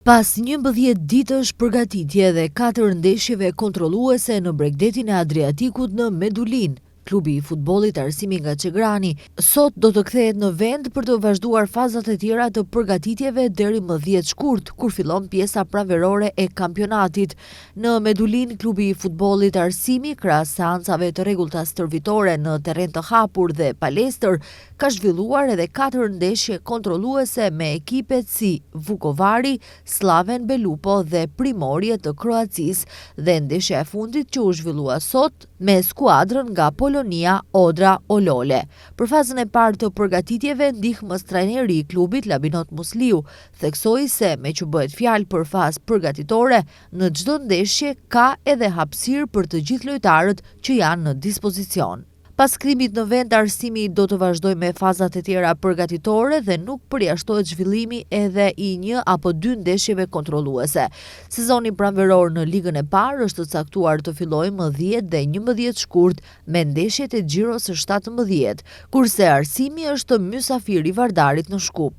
Pas 11 ditësh përgatitje dhe 4 ndeshjeve kontrolluese në Bregdetin e Adriatikut në Medulin, klubi i futbollit Arsimi nga Çegrani sot do të kthehet në vend për të vazhduar fazat e tjera të përgatitjeve deri më 10 shkurt, kur fillon pjesa pranverore e kampionatit. Në Medulin, klubi i futbollit Arsimi, krahas seancave të rregullta stërvitore në terren të hapur dhe palestër, ka zhvilluar edhe 4 ndeshje kontrolluese me ekipet si Vukovari, Slaven Belupo dhe Primorje të Kroacisë dhe ndeshja e fundit që u zhvillua sot me skuadrën nga Polonia Odra Olole. Për fazën e parë të përgatitjeve, ndihmës trajneri i klubit Labinot Musliu theksoi se me që bëhet fjalë për fazë përgatitore, në çdo ndeshje ka edhe hapësirë për të gjithë lojtarët që janë në dispozicion. Pas kthimit në vend, Arsimi do të vazhdojë me fazat e tjera përgatitore dhe nuk përjashtohet zhvillimi edhe i 1 apo 2 ndeshjeve kontrolluese. Sezoni pranveror në ligën e parë është caktuar të fillojë më 10 dhe 11 shkurt me ndeshjet e Xhiros së 17, kurse Arsimi është mysafir i Vardarit në Shkup.